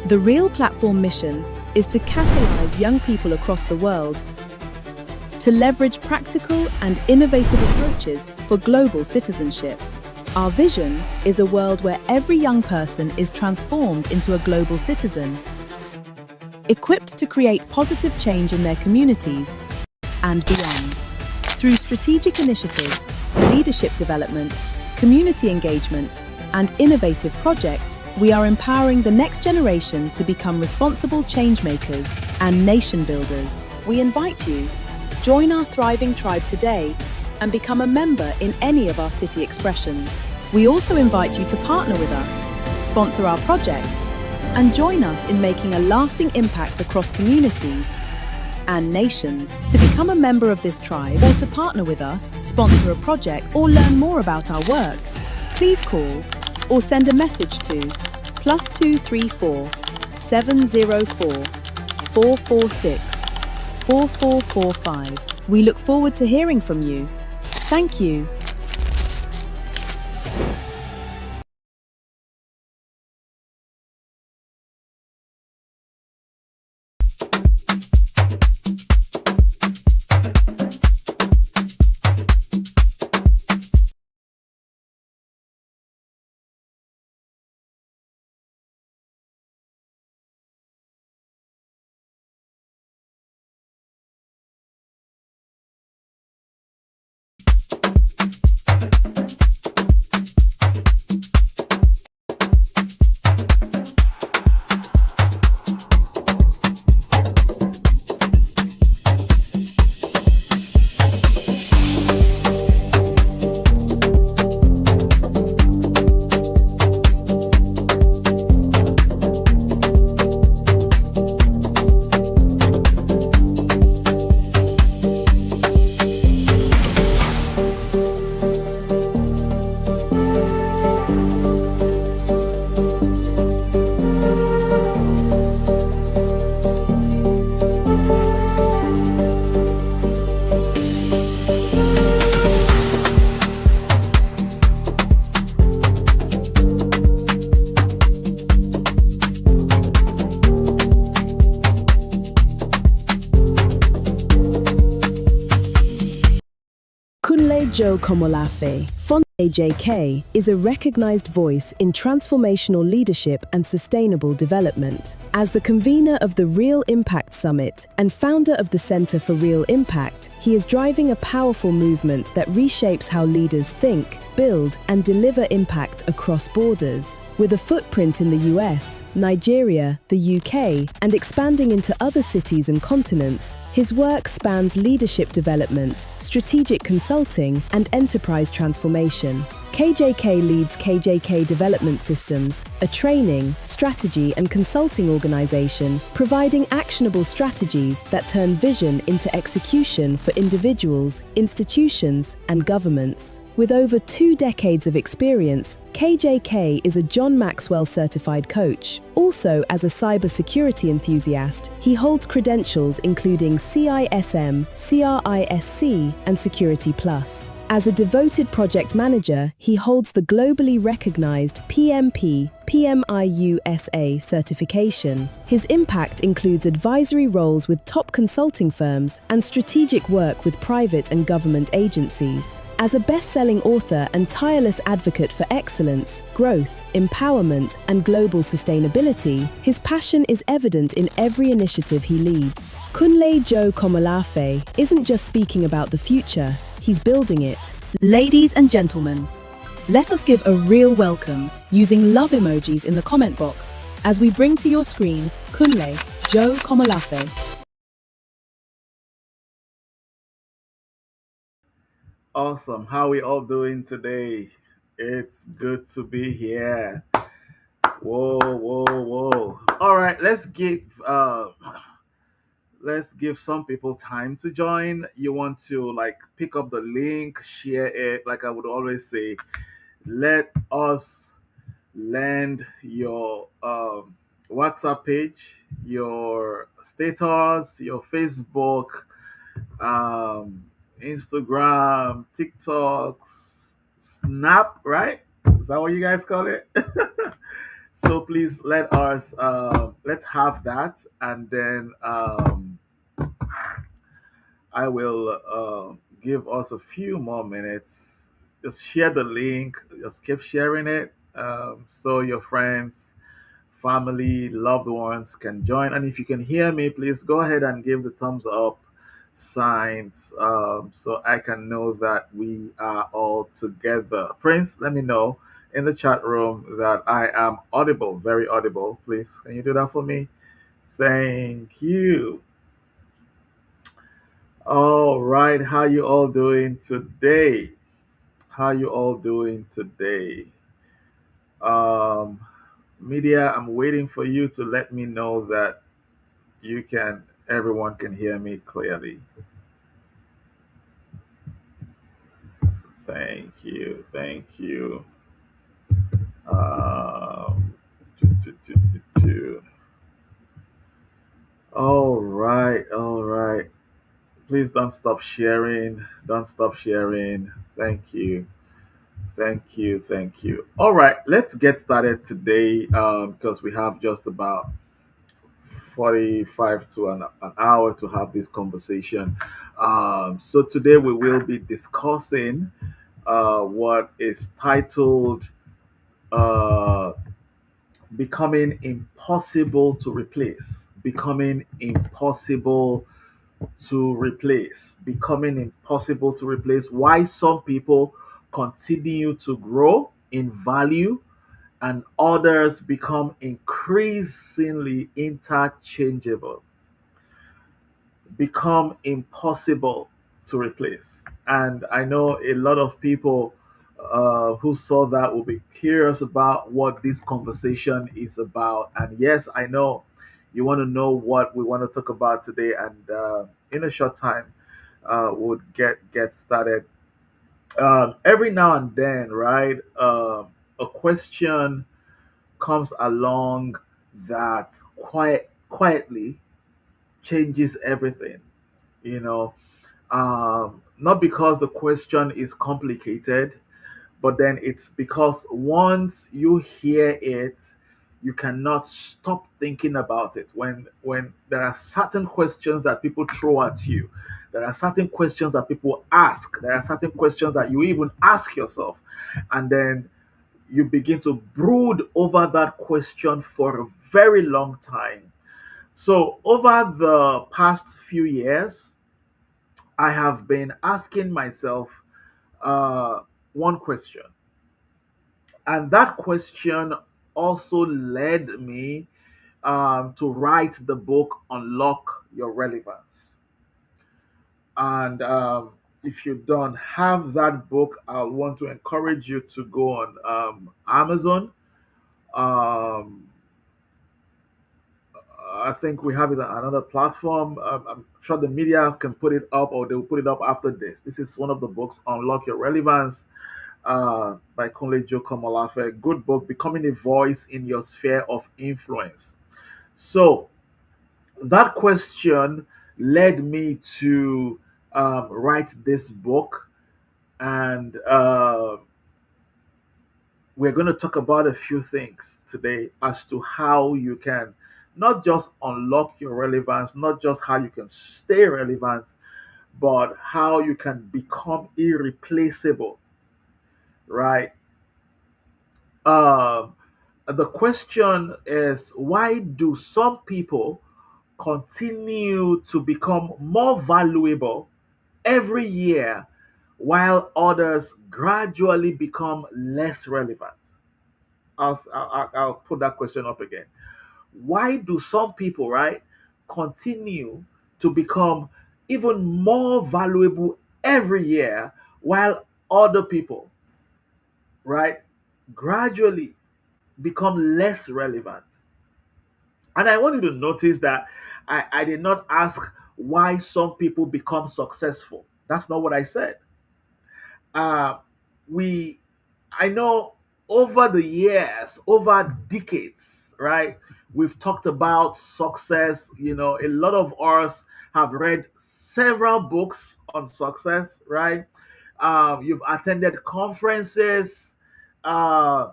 The Real Platform mission is to catalyze young people across the world to leverage practical and innovative approaches for global citizenship. Our vision is a world where every young person is transformed into a global citizen, equipped to create positive change in their communities and beyond. Through strategic initiatives, leadership development, community engagement, and innovative projects, we are empowering the next generation to become responsible changemakers and nation builders. We invite you, join our thriving tribe today and become a member in any of our city expressions. We also invite you to partner with us, sponsor our projects, and join us in making a lasting impact across communities and nations. To become a member of this tribe or to partner with us, sponsor a project, or learn more about our work, please call or send a message to +234 704 446 4445. We look forward to hearing from you. Thank you. Joe Komolafe, KJK, is a recognized voice in transformational leadership and sustainable development. As the convener of the Real Impact Summit and founder of the Center for Real Impact, he is driving a powerful movement that reshapes how leaders think, build, and deliver impact across borders. With a footprint in the US, Nigeria, the UK, and expanding into other cities and continents, his work spans leadership development, strategic consulting, and enterprise transformation. KJK leads KJK Development Systems, a training, strategy, and consulting organization providing actionable strategies that turn vision into execution for individuals, institutions, and governments. With over 2 decades of experience, KJK is a John Maxwell certified coach. Also, as a cybersecurity enthusiast, he holds credentials including CISM, CRISC, and Security Plus. As a devoted project manager, he holds the globally recognized PMP PMIUSA certification. His impact includes advisory roles with top consulting firms and strategic work with private and government agencies. As a best-selling author and tireless advocate for excellence, growth, empowerment, and global sustainability, his passion is evident in every initiative he leads. Kunle Joe Komolafe isn't just speaking about the future, he's building it. Ladies and gentlemen, let us give a real welcome using love emojis in the comment box as we bring to your screen Kunle Joe Komolafe. Awesome. How are we all doing today? It's good to be here. Whoa, whoa, whoa. All right, let's give some people time to join. You want to pick up the link, share it. Like I would always say, let us land your WhatsApp page, your status, your Facebook, um, Instagram, TikTok, Snap, right? Is that what you guys call it? So please let's have that, and then I will give us a few more minutes. Just share the link. Just keep sharing it, so your friends, family, loved ones can join. And if you can hear me, please go ahead and give the thumbs up signs, so I can know that we are all together. Prince, let me know in the chat room that I am audible, very audible. Please, can you do that for me? Thank you. All right, how you all doing today? How you all doing today? Um, Media, I'm waiting for you to let me know that everyone can hear me clearly. Thank you, thank you. Um, do, do, do, do, do. All right, all right. Please don't stop sharing. Don't stop sharing. Thank you. Thank you. Thank you. All right, let's get started today, because we have just about 45 to an hour to have this conversation. So today we will be discussing what is titled uh, Becoming Impossible to Replace. Becoming impossible to replace. Becoming impossible to replace. Why some people continue to grow in value and others become increasingly interchangeable, become impossible to replace. And I know a lot of people who saw that will be curious about what this conversation is about. And yes, I know you want to know what we want to talk about today. And in a short time, we'll get started. Every now and then, right? A question comes along that quietly changes everything. You know, not because the question is complicated, but then it's because once you hear it, you cannot stop thinking about it. When there are certain questions that people throw at you, there are certain questions that people ask, there are certain questions that you even ask yourself, and then you begin to brood over that question for a very long time. So over the past few years, I have been asking myself one question. And that question also led me to write the book Unlock Your Relevance. And if you don't have that book, I want to encourage you to go on Amazon. Um, I think we have it on another platform. I'm sure the media can put it up, or they'll put it up after this. This is one of the books, Unlock Your Relevance, by Kunle Joko Molafe. Good book, becoming a voice in your sphere of influence. So that question led me to write this book, and we're going to talk about a few things today as to how you can not just unlock your relevance, not just how you can stay relevant, but how you can become irreplaceable, right? Um, the question is, why do some people continue to become more valuable every year while others gradually become less relevant? I'll put that question up again. Why do some people, right, continue to become even more valuable every year while other people, right, gradually become less relevant? And I want you to notice that I did not ask why some people become successful. That's not what I said. Uh, we, I know over the years, over decades, right? We've talked about success. You know, a lot of us have read several books on success, right? You've attended conferences. Uh,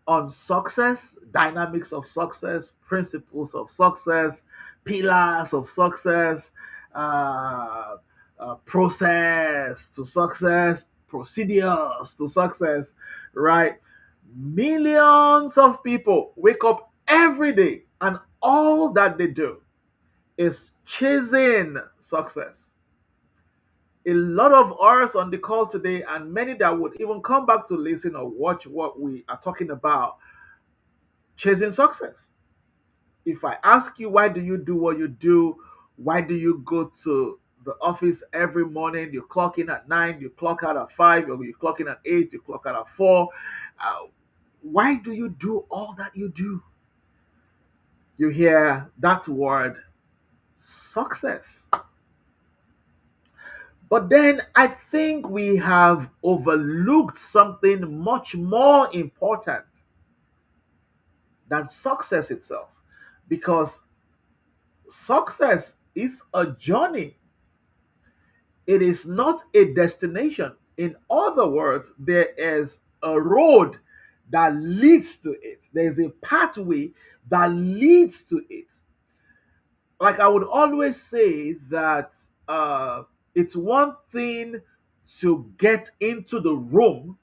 on success, dynamics of success, principles of success, pillars of success, uh, process to success, procedures to success, right? Millions of people wake up every day and all that they do is chasing success. A lot of us on the call today, and many that would even come back to listen or watch what we are talking about, chasing success. If I ask you, why do you do what you do? Why do you go to the office every morning? You clock in at 9, you clock out at 5, or you clock in at 8, you clock out at 4. Uh, why do you do all that you do? You hear that word, success. But then I think we have overlooked something much more important than success itself. Because success is a journey, it is not a destination. In other words, there is a road that leads to it, there's a pathway that leads to it. Like I would always say that it's one thing to get into the room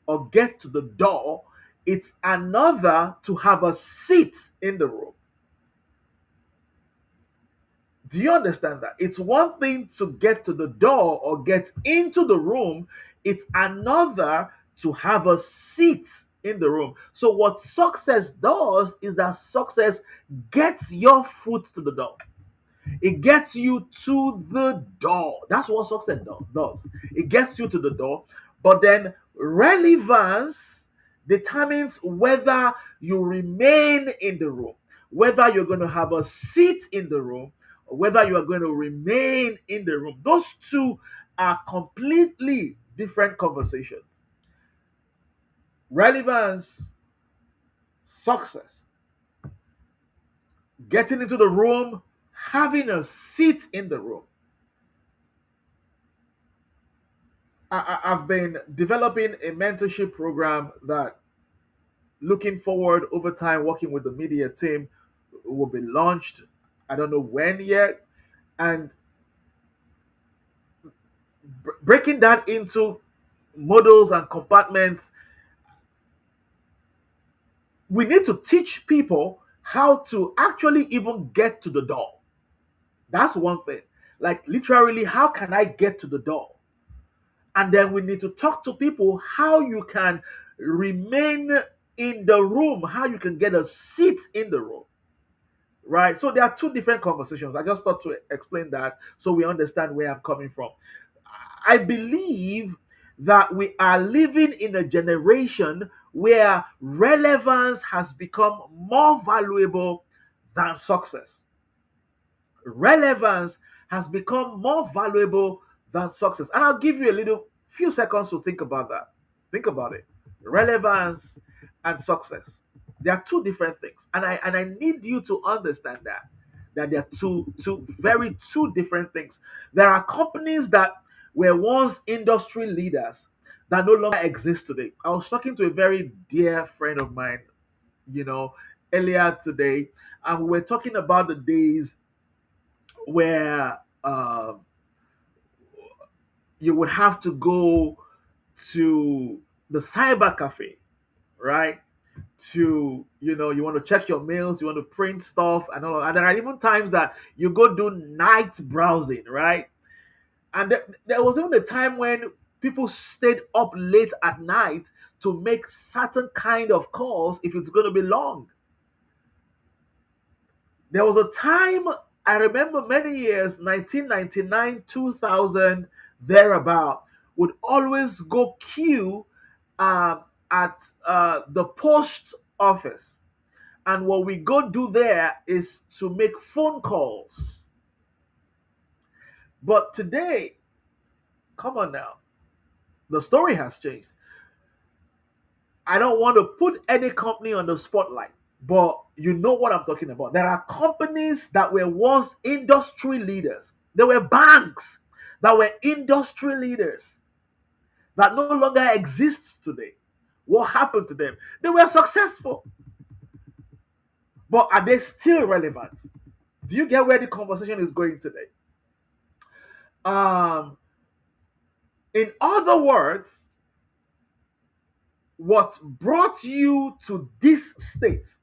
or get to the door, it's another to have a seat in the room. Do you understand that? It's one thing to get to the door or get into the room, it's another to have a seat in the room. So, what success does is that success gets your foot to the door. It gets you to the door. That's what success does. It gets you to the door. But then relevance determines whether you remain in the room, whether you're going to have a seat in the room, or whether you are going to remain in the room. Those two are completely different conversations. Relevance, success. Getting into the room, having a seat in the room. I've been developing a mentorship program that, looking forward over time, working with the media team, will be launched. I don't know when yet. And breaking that into models and compartments, we need to teach people how to actually even get to the door. That's one thing. Like, literally, how can I get to the door? And then we need to talk to people how you can remain in the room, how you can get a seat in the room. Right? So there are two different conversations. I just thought to explain that so we understand where I'm coming from. I believe that we are living in a generation where relevance has become more valuable than success. Relevance has become more valuable than success. And I'll give you a little few seconds to think about that. Think about it. Relevance and success. They are two different things. And I need you to understand that they are two different things. There are companies that were once industry leaders that no longer exist today. I was talking to a very dear friend of mine, you know, earlier today, and we were talking about the days where you would have to go to the cyber cafe, right? To, you want to check your mails, you want to print stuff, and all. And there are even times that you go do night browsing, right? And there was even a time when people stayed up late at night to make certain kind of calls if it's going to be long. There was a time, I remember many years, 1999, 2000, thereabout, would always go queue at the post office. And what we go do there is to make phone calls. But today, come on now, the story has changed. I don't want to put any company on the spotlight, but you know what I'm talking about. There are companies that were once industry leaders. There were banks that were industry leaders that no longer exist today. What happened to them? They were successful, but are they still relevant? Do you get where the conversation is going today? Um, in other words, what brought you to this state,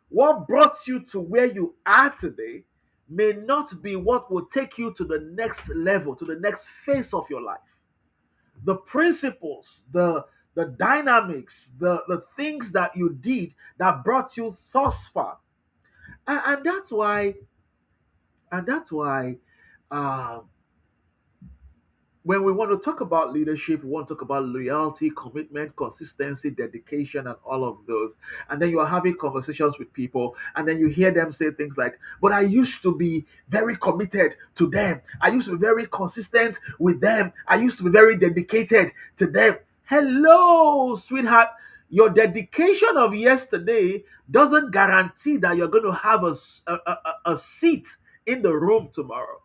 what brought you to where you are today, may not be what will take you to the next level, to the next phase of your life. The principles, the dynamics, the things that you did that brought you thus far. And that's why, and that's why um, when we want to talk about leadership, we want to talk about loyalty, commitment, consistency, dedication, and all of those. And then you are having conversations with people, and then you hear them say things like, "But I used to be very committed to them. I used to be very consistent with them. I used to be very dedicated to them." Hello, sweetheart. Your dedication of yesterday doesn't guarantee that you're going to have a seat in the room tomorrow.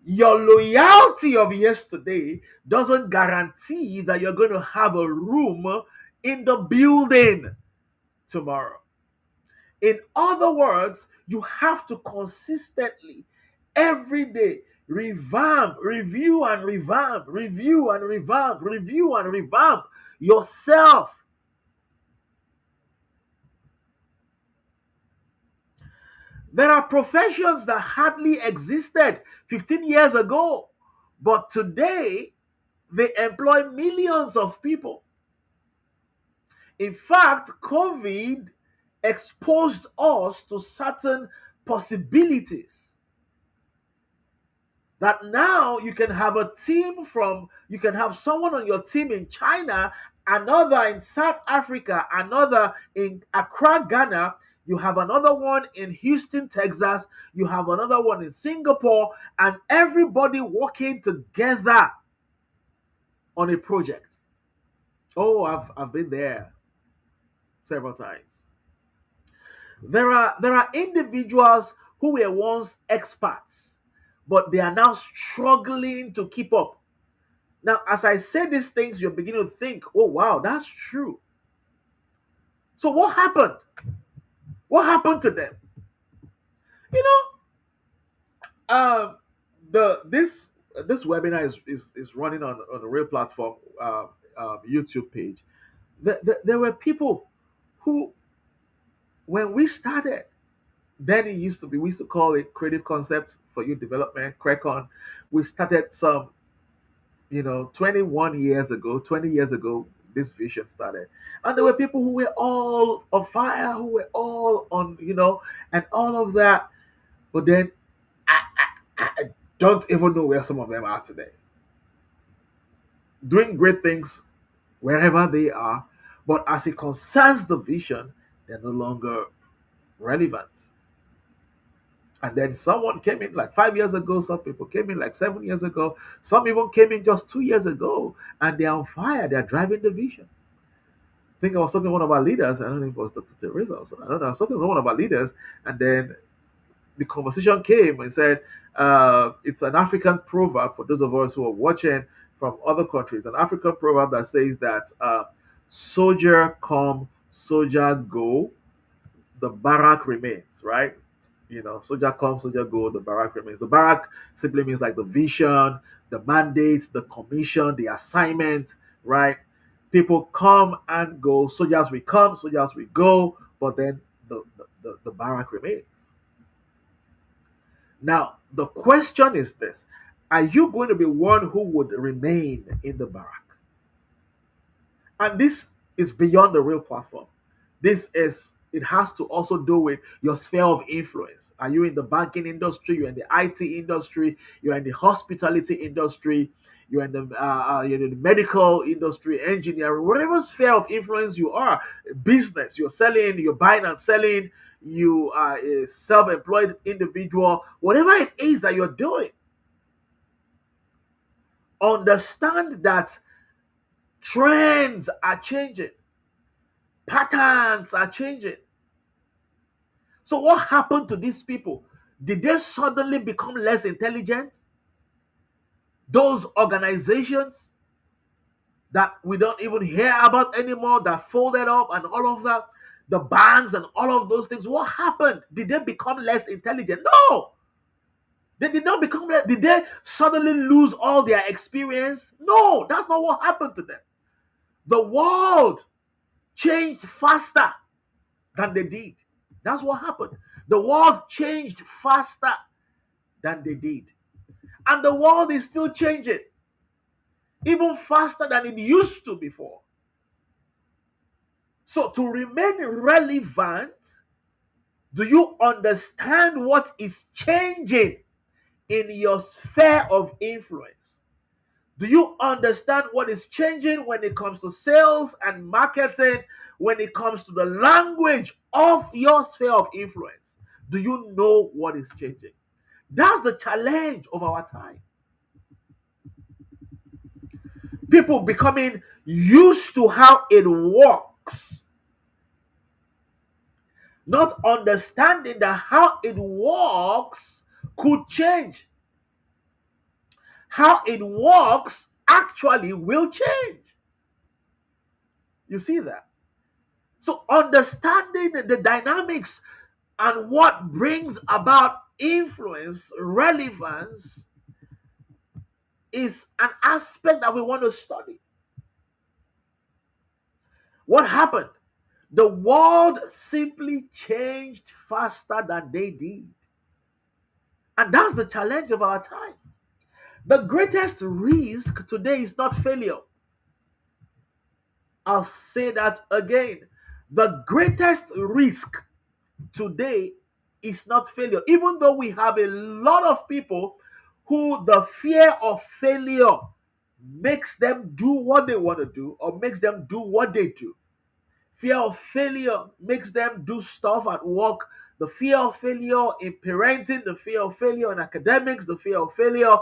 Your loyalty of yesterday doesn't guarantee that you're going to have a room in the building tomorrow. In other words, you have to consistently, every day, revamp, review and revamp, review and revamp, review and revamp yourself. There are professions that hardly existed 15 years ago, but today they employ millions of people. In fact, COVID exposed us to certain possibilities that now you can have someone on your team in China, another in South Africa, another in Accra, Ghana. You have another one in Houston, Texas. You have another one in Singapore, and everybody working together on a project. Oh, I've been there several times. There are individuals who were once experts, but they are now struggling to keep up. Now, as I say these things, you're beginning to think, oh wow, that's true. So what happened? What happened to them? You know, this webinar is running on a real platform, YouTube page. There were people who, when we started, then it used to be, we used to call it Creative Concepts for Youth Development, CRECON. We started some, 21 years ago, 20 years ago, this vision started. And there were people who were all on fire, who were all on, and all of that. But then I don't even know where some of them are today. Doing great things wherever they are. But as it concerns the vision, they're no longer relevant. And then someone came in like 5 years ago, some people came in like 7 years ago, some even came in just 2 years ago, and they're on fire, they're driving the vision. I think I was talking to one of our leaders, I don't know if it was Dr. Teresa or something, I don't know, I was talking to one of our leaders, and then the conversation came and said, it's an African proverb for those of us who are watching from other countries, an African proverb that says that soldier come, soldier go, the barrack remains, right? Soldier comes, soldier go, the barrack remains. The barrack simply means like the vision, the mandate, the commission, the assignment, right? People come and go, soldiers will come, soldiers will go, but then the barrack remains. Now, the question is this: are you going to be one who would remain in the barrack? And this is beyond the real platform. It has to also do with your sphere of influence. Are you in the banking industry? You're in the IT industry. You're in the hospitality industry. You're in the medical industry, engineering, whatever sphere of influence you are. Business, you're selling, you're buying and selling. You are a self-employed individual. Whatever it is that you're doing, understand that trends are changing. Patterns are changing. So what happened to these people? Did they suddenly become less intelligent? Those organizations? that we don't even hear about anymore, that folded up and all of that, the banks and all of those things. What happened? Did they become less intelligent? No, they did not become less. Did they suddenly lose all their experience? No, that's not what happened to them. The world changed faster than they did. That's what happened. The world changed faster than they did. And the world is still changing, even faster than it used to before. So, to remain relevant, do you understand what is changing in your sphere of influence? Do you understand what is changing when it comes to sales and marketing, when it comes to the language of your sphere of influence? Do you know what is changing? That's the challenge of our time. People becoming used to how it works, not understanding that how it works could change. How it works actually will change. You see that? So, understanding the dynamics and what brings about influence, relevance, is an aspect that we want to study. What happened? The world simply changed faster than they did. And that's the challenge of our time. The greatest risk today is not failure. I'll say that again. The greatest risk today is not failure. Even though we have a lot of people who the fear of failure makes them do what they want to do or makes them do what they do. Fear of failure makes them do stuff at work. The fear of failure in parenting, the fear of failure in academics, the fear of failure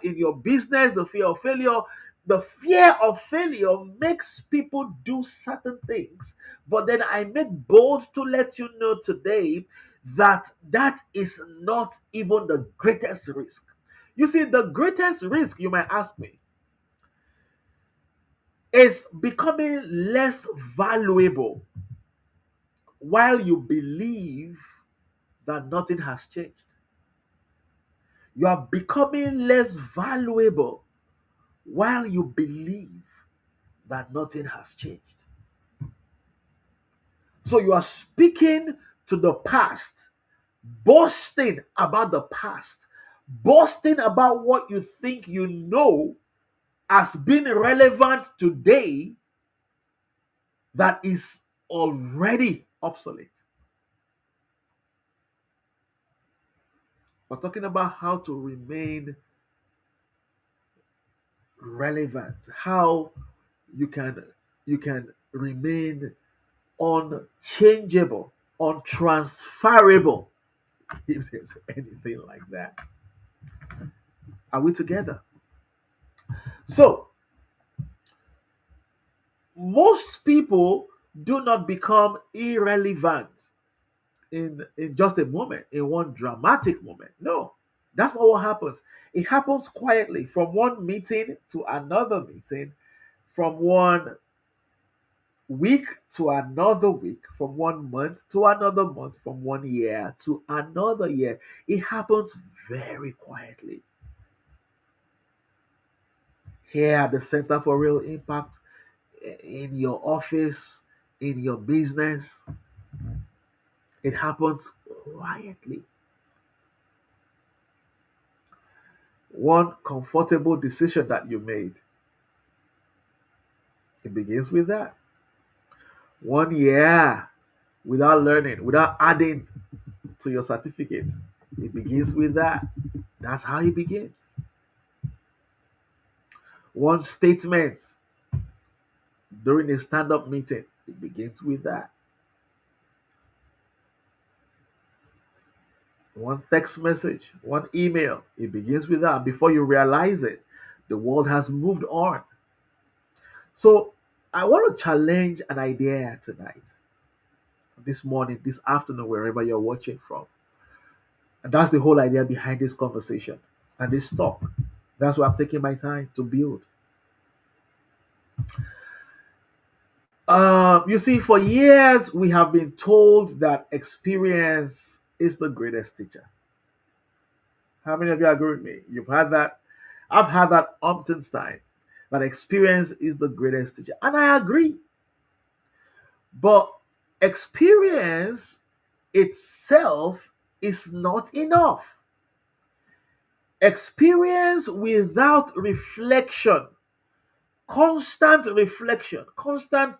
in your business, the fear of failure. The fear of failure makes people do certain things. But then I make bold to let you know today that that is not even the greatest risk. You see, the greatest risk, you might ask me, is becoming less valuable while you believe that nothing has changed. You are becoming less valuable while you believe that nothing has changed. So you are speaking to the past, boasting about the past, boasting about what you think you know as being relevant today that is already obsolete. We're talking about how to remain relevant, how you can remain unchangeable, untransferable, if there's anything like that. Are we together? So, most people do not become irrelevant in just a moment, in one dramatic moment. No, that's not what happens. It happens quietly from one meeting to another meeting, from one week to another week, from one month to another month, from one year to another year. It happens very quietly. Here at the Center for Real Impact, in your office, in your business, it happens quietly. One comfortable decision that you made, it begins with that. 1 year without learning, without adding to your certificate, it begins with that. That's how it begins. One statement during a stand-up meeting, it begins with that. One text message, one email, it begins with that. Before you realize it, the world has moved on. So I want to challenge an idea tonight, this morning, this afternoon, wherever you're watching from. And that's the whole idea behind this conversation and this talk. That's why I'm taking my time to build. You see, for years we have been told that experience is the greatest teacher. How many of you agree with me? You've had that. I've had that umpteen time. That experience is the greatest teacher, and I agree. But experience itself is not enough. Experience without reflection, constant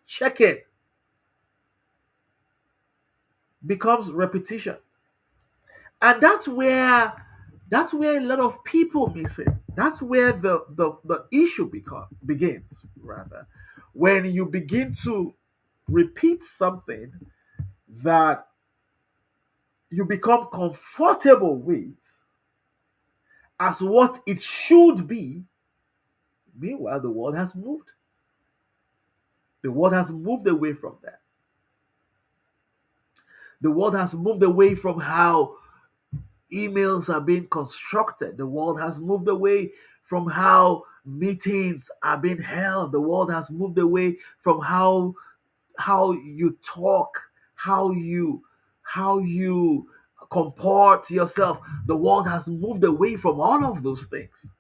checking becomes repetition. And that's where a lot of people miss it. That's where the issue begins, rather. When you begin to repeat something that you become comfortable with as what it should be. Meanwhile, the world has moved. The world has moved away from that. The world has moved away from how emails are being constructed. The world has moved away from how meetings are being held. The world has moved away from how you talk, how you comport yourself. The world has moved away from all of those things.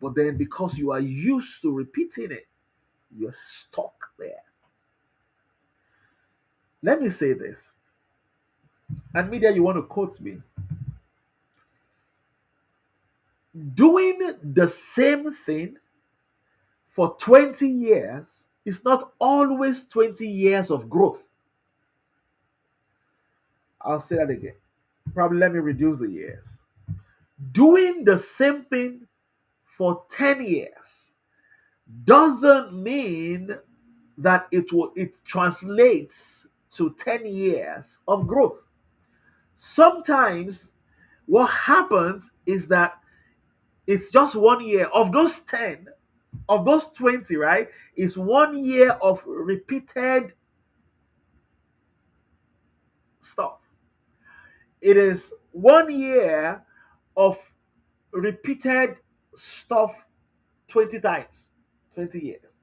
But then because you are used to repeating it, you're stuck there. Let me say this. And media, you want to quote me. Doing the same thing for 20 years is not always 20 years of growth. I'll say that again. Probably let me reduce the years. Doing the same thing for 10 years doesn't mean that it translates to 10 years of growth. Sometimes what happens is that it's just 1 year of those 10, of those 20, right? Is 1 year of repeated stuff. It is 1 year of repeated stuff 20 times, 20 years.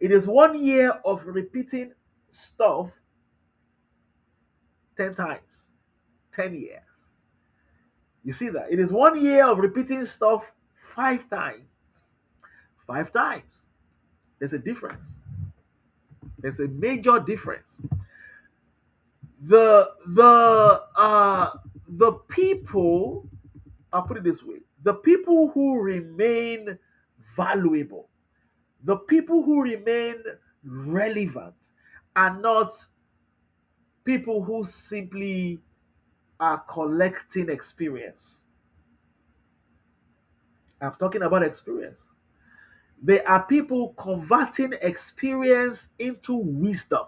It is 1 year of repeating stuff 10 times, 10 years. You see that? It is 1 year of repeating stuff 5 times. 5 times. There's a difference. There's a major difference. The people, I'll put it this way, the people who remain valuable, the people who remain relevant are not people who simply are collecting experience. I'm talking about experience. They are people converting experience into wisdom.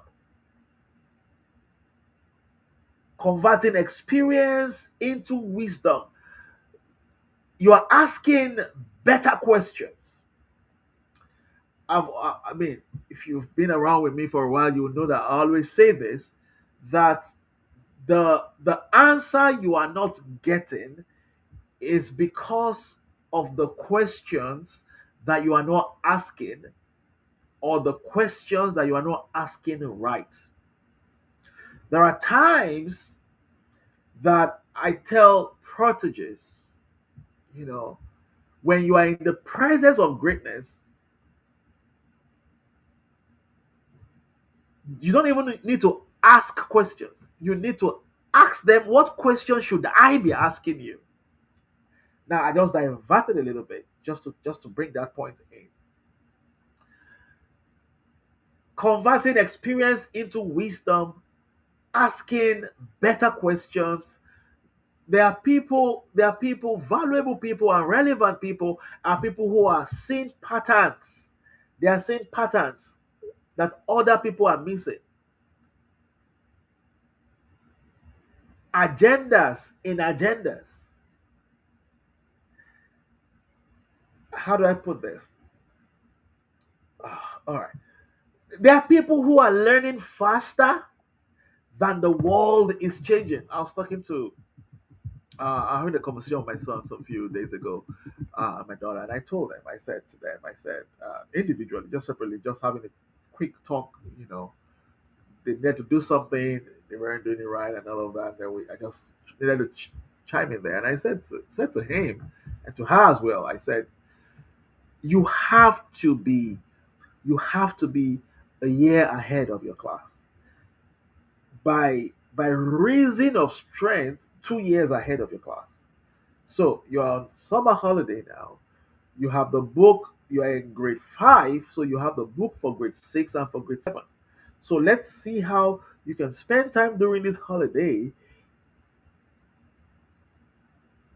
Converting experience into wisdom. You are asking better questions. I mean, if you've been around with me for a while, you'll know that I always say this, that the answer you are not getting is because of the questions that you are not asking, or the questions that you are not asking right. There are times that I tell proteges, when you are in the presence of greatness, you don't even need to ask questions. You need to ask them, what questions should I be asking you? Now, I just diverted a little bit just to bring that point in. Converting experience into wisdom, asking better questions. There are people, valuable people and relevant people are people who are seeing patterns. They are seeing patterns that other people are missing. Agendas in agendas. How do I put this? All right. There are people who are learning faster than the world is changing. I was talking to I had a conversation with my sons a few days ago, my daughter, and I told them, I said to them, I said, individually, just separately, just having a quick talk, they needed to do something, they weren't doing it right, and all of that. Then I just needed to chime in there, and I said to him and to her as well. I said, you have to be, you have to be a year ahead of your class by reason of strength, 2 years ahead of your class. So you're on summer holiday now. You have the book. You are in grade five, so you have the book for grade six and for grade seven. So let's see how you can spend time during this holiday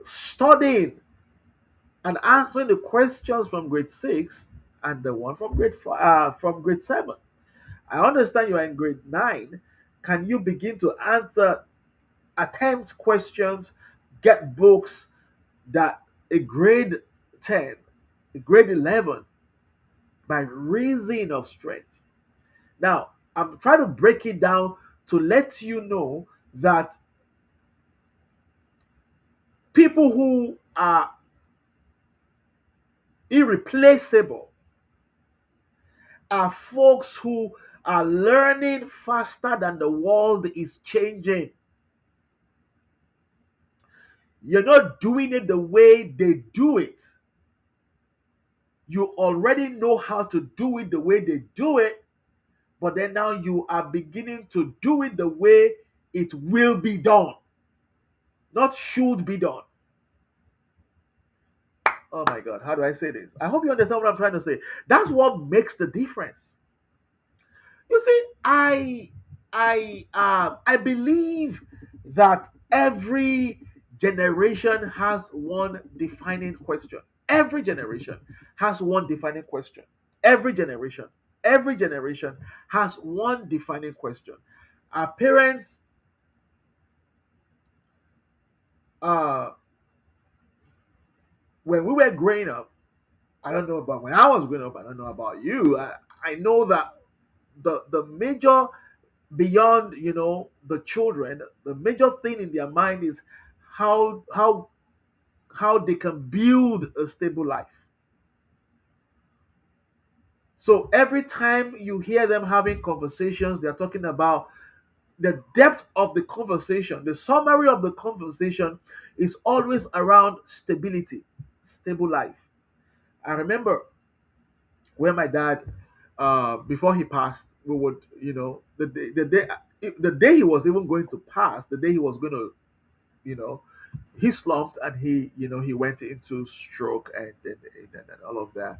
studying and answering the questions from grade six and the one from grade five, from grade seven. I understand you are in grade nine. Can you begin to answer, attempt questions, get books that a grade 10, a grade 11 by reason of strength? Now, I'm trying to break it down to let you know that people who are irreplaceable are folks who are learning faster than the world is changing. You're not doing it the way they do it. You already know how to do it the way they do it, but then now you are beginning to do it the way it will be done, not should be done. Oh my God, how do I say this? I hope you understand what I'm trying to say. That's what makes the difference. You see, I believe that every generation has one defining question. Every generation has one defining question. Every generation, every generation has one defining question. Our parents, uh, when we were growing up, I don't know about when I was growing up. I don't know about you. I know that the major, beyond the children, the major thing in their mind is how they can build a stable life. So every time you hear them having conversations, they're talking about the depth of the conversation. The summary of the conversation is always around stability, stable life. I remember when my dad, before he passed, we would, the day he was even going to pass, the day he was going to, you know, he slumped and he went into stroke and all of that.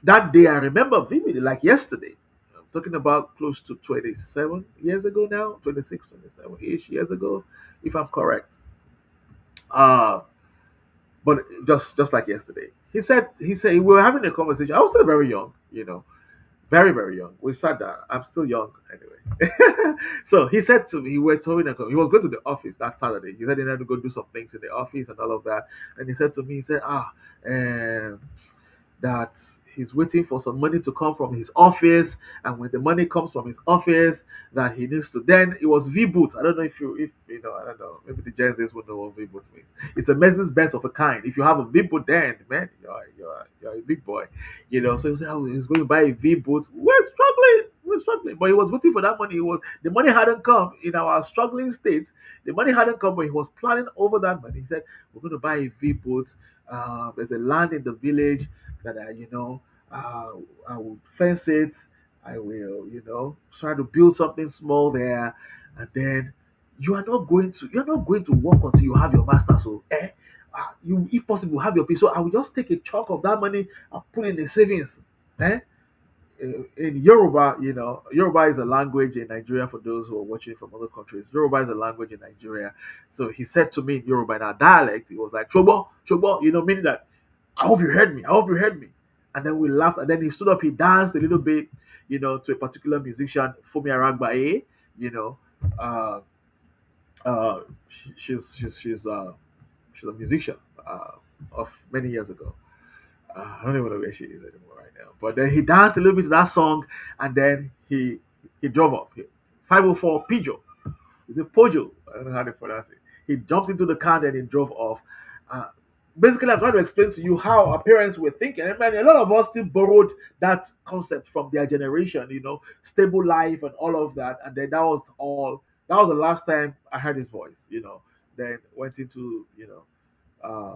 That day I remember vividly, like yesterday. I'm talking about close to 27 years ago now, 26, 27-ish years ago, if I'm correct. Uh, but just like yesterday, he said we were having a conversation. I was still very young, very very young. We sat down. I'm still young anyway. So he said to me, he was talking. He was going to the office that Saturday. He said he had to go do some things in the office and all of that. And he said to me, he said, um, that he's waiting for some money to come from his office, and when the money comes from his office, that he needs to. Then it was V boot. I don't know if you know. I don't know. Maybe the Gen Zs would know what V boot means. It's a Mercedes Benz of a kind. If you have a V boot, then man, you're a big boy. So he said, oh, he's going to buy a V boot. We're struggling. We're struggling. But he was waiting for that money. The money hadn't come in our struggling state. The money hadn't come, but he was planning over that money. He said, we're going to buy a V boot. There's a land in the village that uh, I will fence it. I will, try to build something small there, and then you're not going to work until you have your master. So, you, if possible, have your piece. So I will just take a chunk of that money and put in the savings. Eh? In Yoruba, Yoruba is a language in Nigeria for those who are watching from other countries. Yoruba is a language in Nigeria. So he said to me in Yoruba, in our dialect, he was like, Chobo, Chobo, meaning that I hope you heard me. I hope you heard me. And then we laughed. And then he stood up, he danced a little bit, to a particular musician, Fumi Aragbaye, you know. Uh, she's a musician of many years ago. I don't even know where she is anymore right now. But then he danced a little bit to that song, and then he drove up. 504 Pijo. Is it Pojo? I don't know how to pronounce it. He jumped into the car and he drove off. Uh, Basically, I'm trying to explain to you how our parents were thinking. And man, a lot of us still borrowed that concept from their generation, stable life and all of that. And then that was all. That was the last time I heard his voice. Then went into, uh,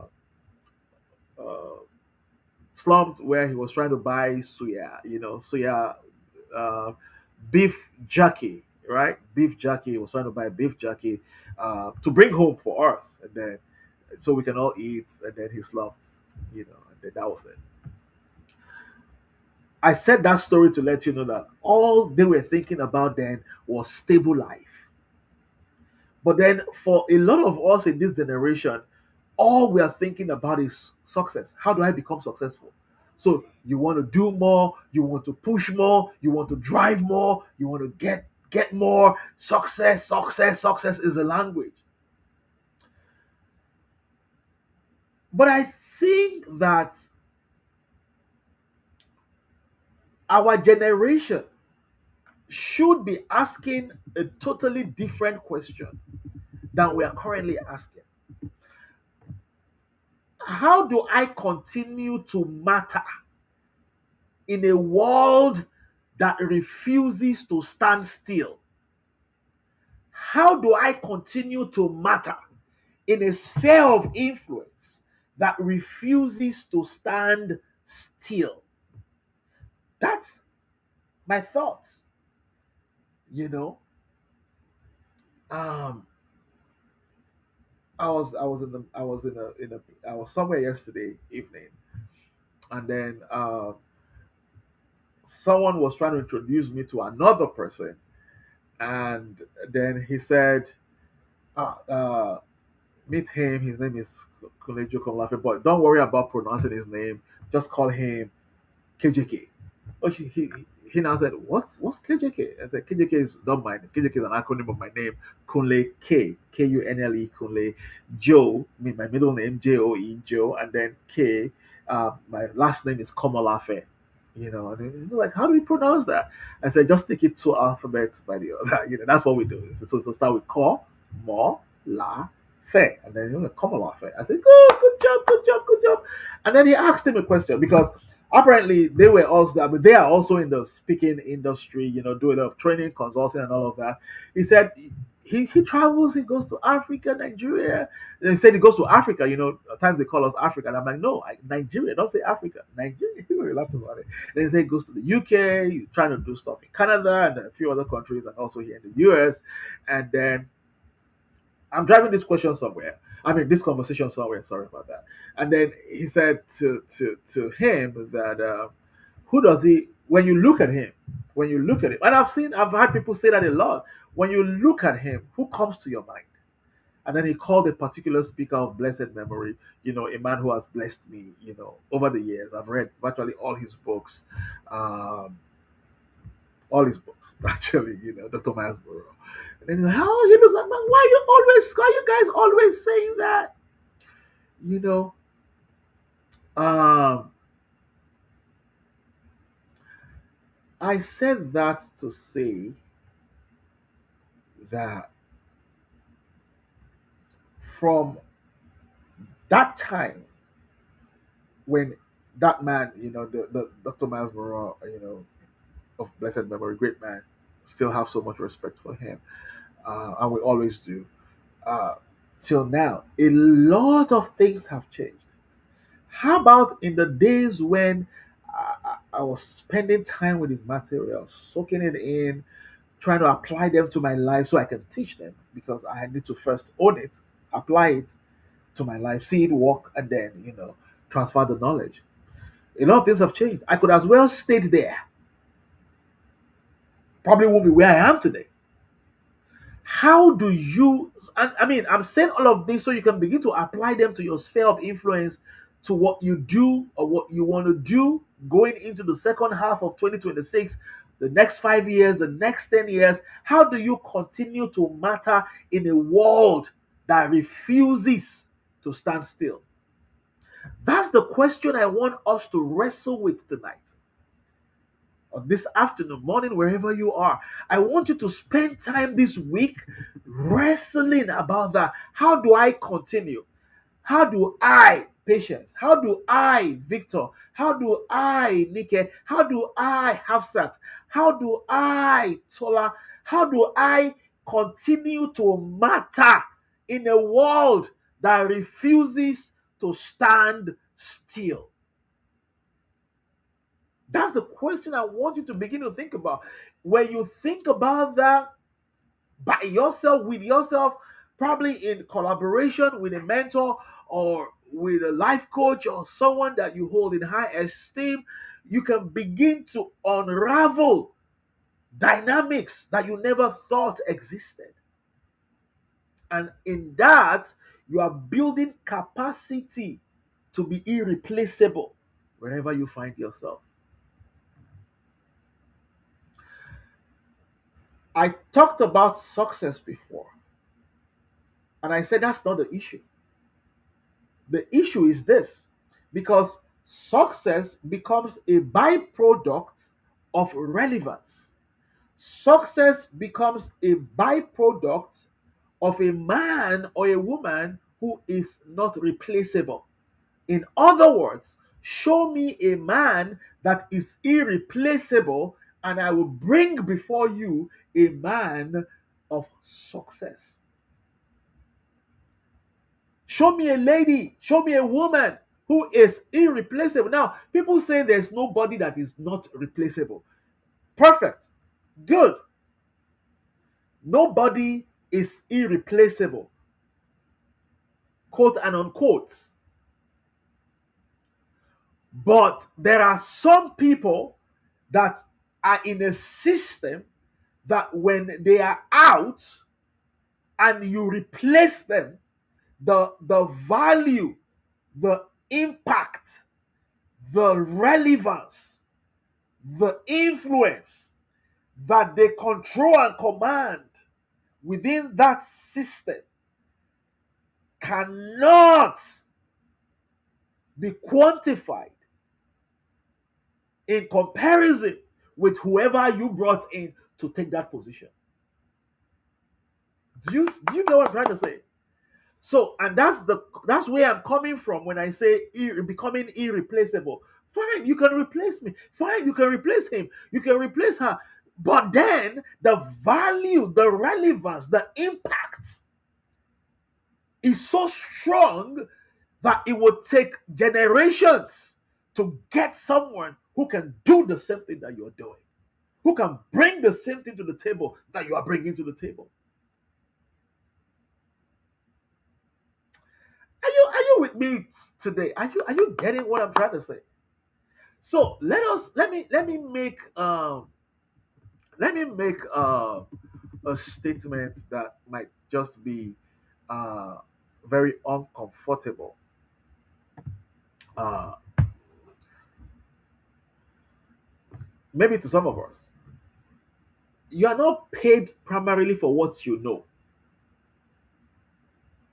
slumped where he was trying to buy suya, uh, beef jerky, right? Beef jerky. He was trying to buy beef jerky to bring home for us, and then so we can all eat. And then he slumped, and then that was it. I said that story to let you know that all they were thinking about then was stable life. But then for a lot of us in this generation, all we are thinking about is success. How do I become successful? So you want to do more, you want to push more, you want to drive more, you want to get more. Success is a language. But I think that our generation should be asking a totally different question than we are currently asking. How do I continue to matter in a world that refuses to stand still? How do I continue to matter in a sphere of influence that refuses to stand still? That's my thoughts. You know, um, I was somewhere yesterday evening, and then someone was trying to introduce me to another person, and then he said, ah, meet him. His name is Kulejo Komlafe, but don't worry about pronouncing his name. Just call him KJK. Oh, he now said, what's KJK? I said, KJK is not my name. KJK is an acronym of my name, Kunle Kunle Kunle Joe, my middle name Joe, Joe, and then K. My last name is Komolafe. And then, like, how do we pronounce that? I said, just take it two alphabets by the other. That's what we do. So start with Ko, Mo, La, Fe, and then Komolafe. I said, good job, good job, good job. And then he asked him a question because apparently they were also, I mean, they are also in the speaking industry, doing a lot of training, consulting, and all of that. He said he travels, he goes to Africa, Nigeria. They said he goes to Africa, at times they call us Africa. And I'm like, no, Nigeria, don't say Africa, Nigeria. We laughed about it. Then they say he goes to the UK, he's trying to do stuff in Canada and a few other countries, and also here in the US. And then I'm driving this question somewhere. I mean, this conversation somewhere. Sorry about that. And then he said to him that who does he? When you look at him, and I've had people say that a lot. When you look at him, who comes to your mind? And then he called a particular speaker of blessed memory, a man who has blessed me, over the years. I've read virtually all his books, actually, Dr. Miles Burrow. And then he's like, oh, he looks like, man, why you guys always saying that? You know, um, I said that to say that from that time when that man, the Dr. Miles Burrow, of blessed memory, great man, still have so much respect for him, and we always do. Uh, till now, a lot of things have changed. How about in the days when I was spending time with his materials, soaking it in, trying to apply them to my life so I can teach them because I need to first own it, apply it to my life, see it work, and then, transfer the knowledge. A lot of things have changed. I could as well stayed there. Probably won't be where I am today. How do you, and I mean, I'm saying all of this so you can begin to apply them to your sphere of influence, to what you do or what you want to do going into the second half of 2026, the next 5 years, the next 10 years. How do you continue to matter in a world that refuses to stand still? That's the question I want us to wrestle with tonight. or this afternoon, morning, wherever you are, I want you to spend time this week wrestling about that. How do I continue? How do I, Patience? How do I, Victor? How do I, Nike? How do I, Hafsat? How do I, Tola? How do I continue to matter in a world that refuses to stand still? That's the question I want you to begin to think about. When you think about that by yourself, with yourself, probably in collaboration with a mentor or with a life coach or someone that you hold in high esteem, you can begin to unravel dynamics that you never thought existed. And in that, you are building capacity to be irreplaceable wherever you find yourself. I talked about success before, and I said that's not the issue. The issue is this, because success becomes a byproduct of relevance. Success becomes a byproduct of a man or a woman who is not replaceable. In other words, show me a man that is irreplaceable, and I will bring before you a man of success. Show me a lady, show me a woman who is irreplaceable. Now, people say there's nobody that is not replaceable. Perfect. Good. Nobody is irreplaceable. Quote and unquote. But there are some people that are in a system that when they are out and you replace them, the value, the impact, the relevance, the influence that they control and command within that system cannot be quantified in comparison with whoever you brought in to take that position. Do you get what I'm trying to say? So, and that's where I'm coming from when I say becoming irreplaceable. Fine, you can replace me. Fine, you can replace him. You can replace her. But then the value, the relevance, the impact is so strong that it would take generations to get someone who can do the same thing that you're doing, who can bring the same thing to the table that you are bringing to the table. Are you with me today? Are you getting what I'm trying to say? So let me make a statement that might just be uh, very uncomfortable. Uh, Maybe to some of us, you are not paid primarily for what you know.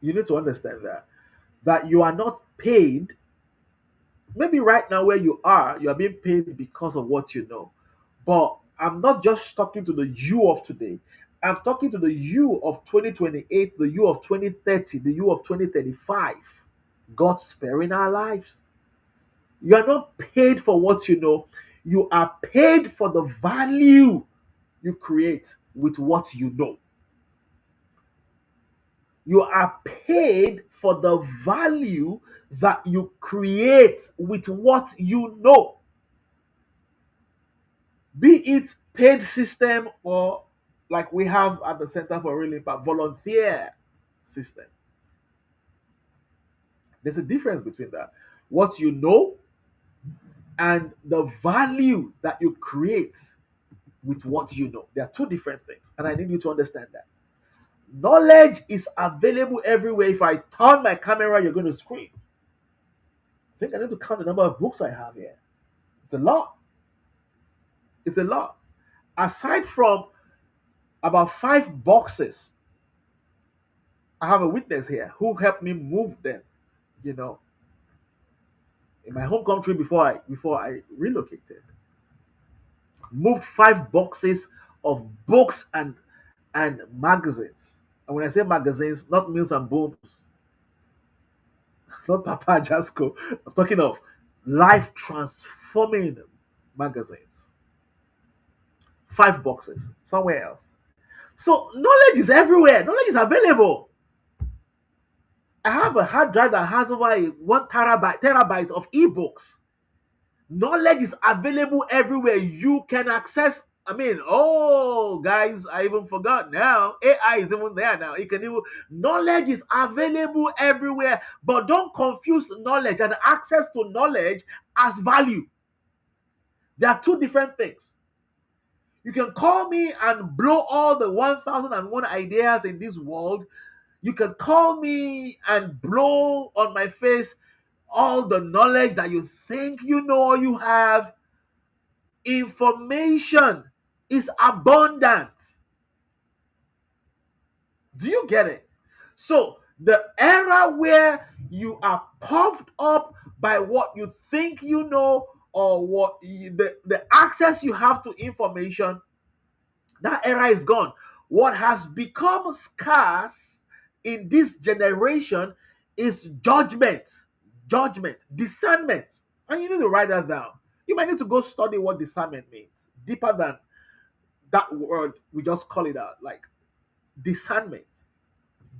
You need to understand that you are not paid. Maybe right now where you are being paid because of what you know. But I'm not just talking to the you of today. I'm talking to the you of 2028, the you of 2030, the you of 2035. God sparing our lives. You are not paid for what you know. You are paid for the value you create with what you know. You are paid for the value that you create with what you know. Be it paid system or like we have at the Center for Real Impact, volunteer system. There's a difference between that. What you know and the value that you create with what you know. They are two different things. And I need you to understand that. Knowledge is available everywhere. If I turn my camera, you're going to scream. I think I need to count the number of books I have here. It's a lot. It's a lot. Aside from about 5 boxes, I have a witness here who helped me move them, you know, in my home country before I relocated. moved 5 boxes of books and magazines. And when I say magazines, not Mills and Booms, not Papa Jasco. I'm talking of life transforming magazines. 5 boxes somewhere else. So knowledge is everywhere. Knowledge is available. I have a hard drive that has over 1 terabyte of ebooks. Knowledge is available everywhere. You can access. I mean, oh, guys, I even forgot now. AI is even there now. You can even knowledge is available everywhere, but don't confuse knowledge and access to knowledge as value. They are two different things. You can call me and blow all the 1001 ideas in this world. You can call me and blow on my face all the knowledge that you think you know or you have. Information is abundant. Do you get it? So, the era where you are puffed up by what you think you know or the access you have to information, that era is gone. What has become scarce in this generation is judgment, discernment. And you need to write that down. You might need to go study what discernment means, deeper than that word we just call it out. Like discernment,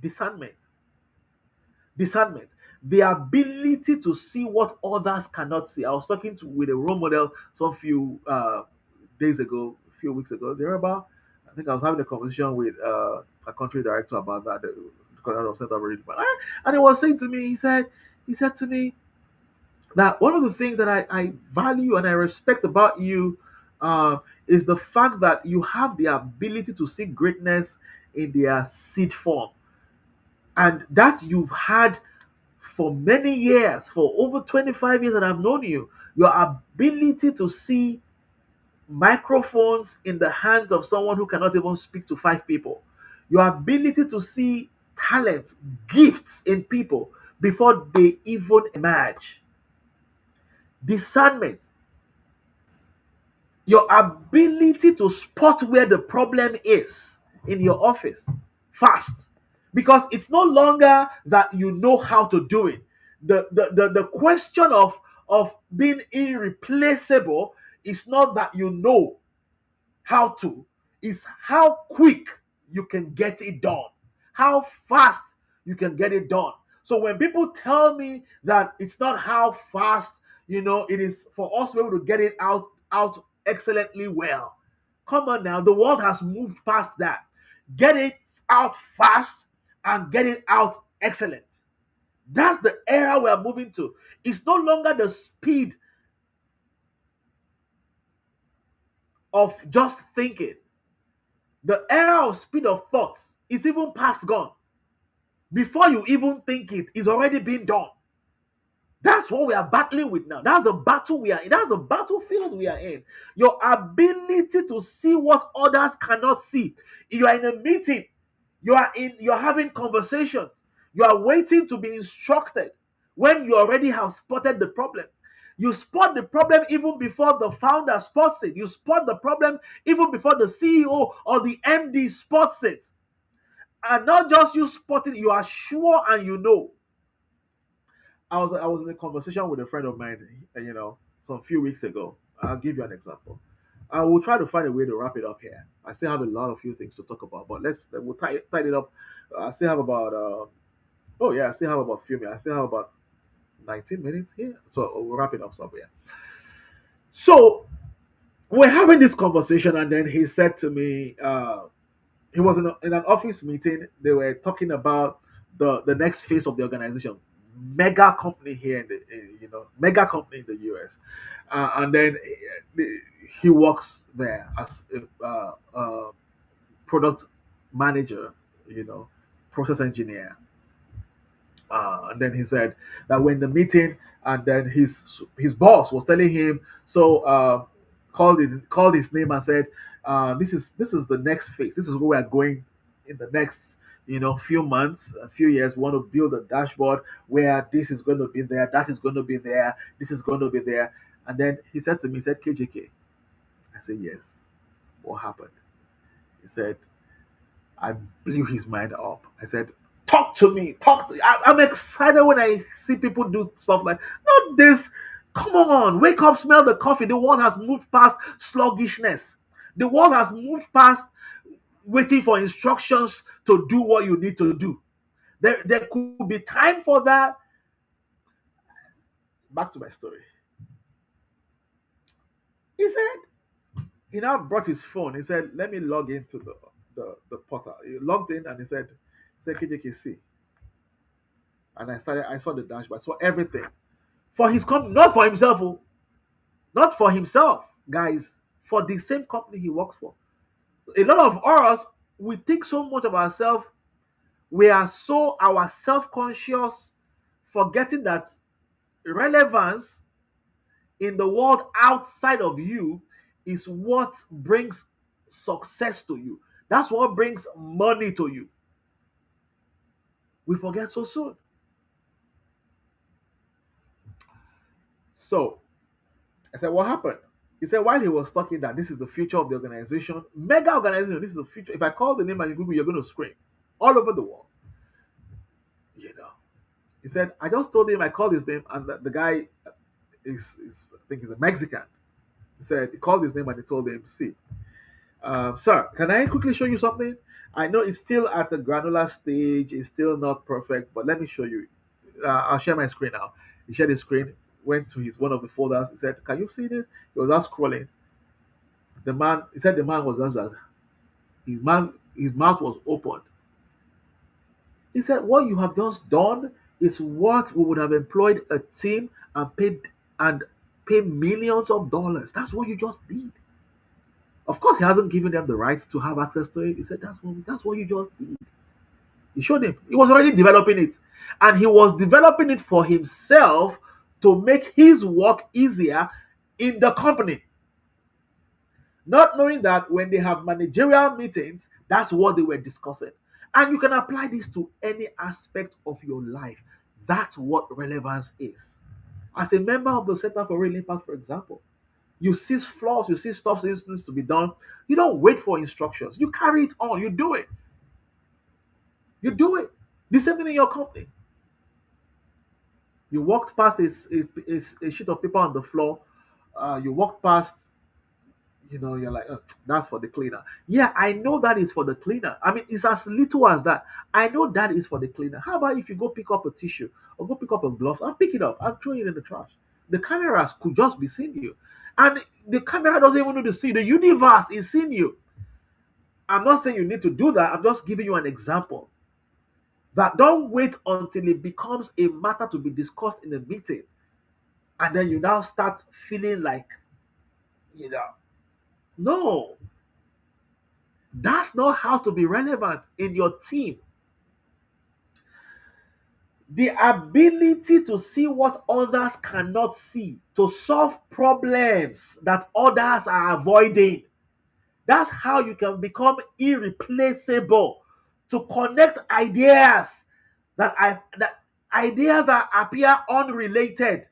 discernment, discernment. The ability to see what others cannot see. I was talking with a role model some few days ago, a few weeks ago. Thereabout. I think I was having a conversation with a country director about that. The Colorado Center of Religion. And he was saying to me, he said to me that one of the things that I value and I respect about you is the fact that you have the ability to see greatness in their seed form, and that you've had for many years, for over 25 years that I've known you, your ability to see microphones in the hands of someone who cannot even speak to 5 people, your ability to see talents, gifts in people before they even emerge, discernment, your ability to spot where the problem is in your office fast, because it's no longer that you know how to do it. The question of being irreplaceable is not that you know how to, is how quick you can get it done, how fast you can get it done. So when people tell me that it's not how fast, it is for us to be able to get it out excellently well. Come on now, the world has moved past that. Get it out fast and get it out excellent. That's the era we are moving to. It's no longer the speed of just thinking. The era of speed of thoughts is even past gone. Before you even think it's already been done. That's what we are battling with now. That's the battle we are in. That's the battlefield we are in. Your ability to see what others cannot see. You are in a meeting. You're having conversations. You are waiting to be instructed when you already have spotted the problem. You spot the problem even before the founder spots it. You spot the problem even before the CEO or the MD spots it. And not just you spotting, you are sure and you know. I was in a conversation with a friend of mine, some few weeks ago. I'll give you an example. I will try to find a way to wrap it up here. I still have a lot of few things to talk about, but we'll tie it up. I still have about oh yeah, I still have about few minutes. I still have about 19 minutes here, so we'll wrap it up somewhere. So we're having this conversation, and then he said to me, he was in an office meeting. They were talking about the next phase of the organization, mega company here mega company in the US, and then he works there as a product manager, process engineer. And then he said that when the meeting, and then his boss was telling him, so called his name and said, this is the next phase. This is where we are going in the next few months, a few years. We want to build a dashboard where this is going to be there, that is going to be there, this is going to be there. And then he said to me, he said, KJK, I said, yes. What happened? He said, I blew his mind up. I said, talk to me. Talk to I'm excited when I see people do stuff like, not this. Come on, wake up, smell the coffee. The world has moved past sluggishness. The world has moved past waiting for instructions to do what you need to do. There could be time for that. Back to my story. He said, he now brought his phone. He said, let me log into the portal. He logged in and he said KJKC. And I saw the dashboard, I saw everything. For his company, not for himself, oh, not for himself, guys, for the same company he works for. A lot of us, we think so much of ourselves, we are so our self-conscious, forgetting that relevance in the world outside of you is what brings success to you. That's what brings money to you. We forget so soon. So I said, what happened? He said, while he was talking that this is the future of the organization, mega organization, this is the future. If I call the name and you Google, you're going to scream all over the world. You know. He said, I just told him, I called his name, and the guy is I think he's a Mexican. He said, he called his name and he told him, see, sir, can I quickly show you something? I know it's still at a granular stage, it's still not perfect, but let me show you. I'll share my screen now. He shared his screen, went to his one of the folders. He said, can you see this? He was just scrolling. He said the man was just that his mouth was opened. He said, what you have just done is what we would have employed a team and pay millions of dollars. That's what you just did. Of course, he hasn't given them the right to have access to it. He said, that's what you just did. He showed him. He was already developing it. And he was developing it for himself to make his work easier in the company. Not knowing that when they have managerial meetings, that's what they were discussing. And you can apply this to any aspect of your life. That's what relevance is. As a member of the Center for Real Impact, for example, you see flaws, you see stuff that needs to be done. You don't wait for instructions. You carry it on. You do it. You do it. The same thing in your company. You walked past a sheet of paper on the floor. You walked past, you're like, "Oh, that's for the cleaner." Yeah, I know that is for the cleaner. I mean, it's as little as that. I know that is for the cleaner. How about if you go pick up a tissue or go pick up a glove and pick it up and throw it in the trash? The cameras could just be seeing you. And the camera doesn't even need to see. The universe is seeing you. I'm not saying you need to do that. I'm just giving you an example. That don't wait until it becomes a matter to be discussed in a meeting. And then you now start feeling like, no. That's not how to be relevant in your team. The ability to see what others cannot see, to solve problems that others are avoiding. That's how you can become irreplaceable. To connect ideas that appear unrelated.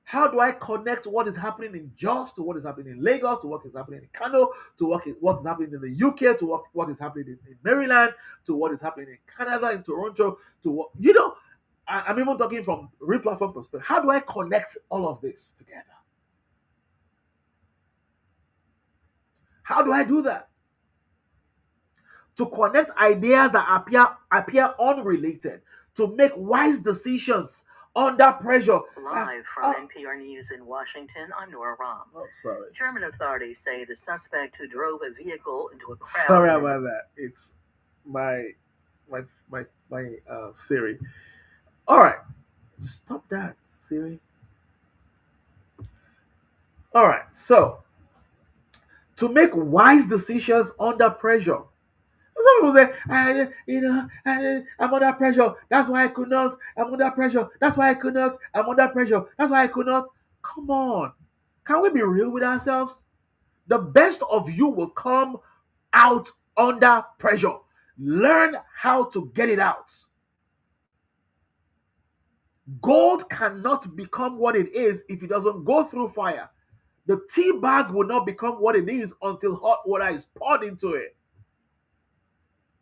How do I connect what is happening in Jos to what is happening in Lagos, to what is happening in Kano, to what is happening in the UK, to what is happening in Maryland, to what is happening in Canada, in Toronto, to what, I'm even talking from real platform perspective. How do I connect all of this together? How do I do that? To connect ideas that appear unrelated, to make wise decisions under pressure. Live from NPR News in Washington, I'm Nora Rahm. Oh, sorry. German authorities say the suspect who drove a vehicle into a crowd. Sorry about that. It's my Siri. All right, stop that, Siri. All right, so to make wise decisions under pressure. Some people say, I'm under pressure. That's why I could not. I'm under pressure. That's why I could not. I'm under pressure. That's why I could not. Come on. Can we be real with ourselves? The best of you will come out under pressure. Learn how to get it out. Gold cannot become what it is if it doesn't go through fire. The tea bag will not become what it is until hot water is poured into it.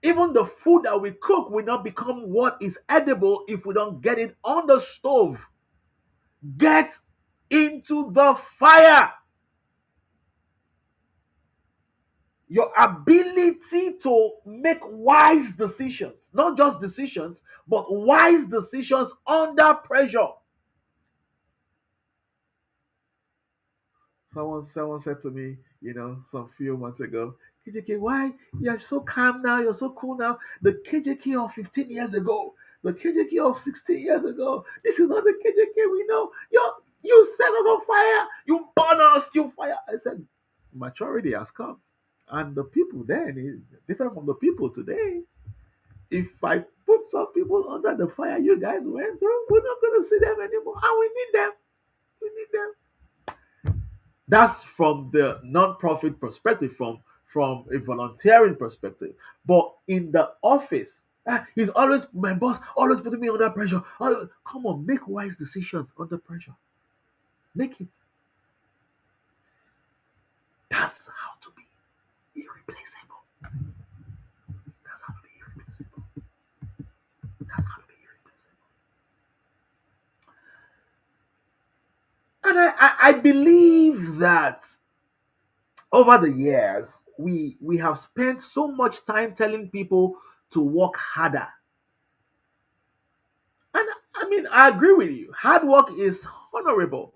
Even the food that we cook will not become what is edible if we don't get it on the stove. Get into the fire. Your ability to make wise decisions, not just decisions, but wise decisions under pressure. Someone said to me, some few months ago, KJK, why you're so calm now? You're so cool now. The KJK of 15 years ago, the KJK of 16 years ago. This is not the KJK we know. You set us on fire. You burn us. You fire. I said, maturity has come, and the people then is different from the people today. If I put some people under the fire you guys went through, we're not going to see them anymore, and we need them. We need them. That's from the non-profit perspective, from a volunteering perspective. But in the office, he's always my boss, always putting me under pressure. Come on, make wise decisions under pressure. Make it. That's how to be irreplaceable. That's how to be irreplaceable. That's how to be irreplaceable. And I believe that over the years, we have spent so much time telling people to work harder. And I mean, I agree with you. Hard work is honorable,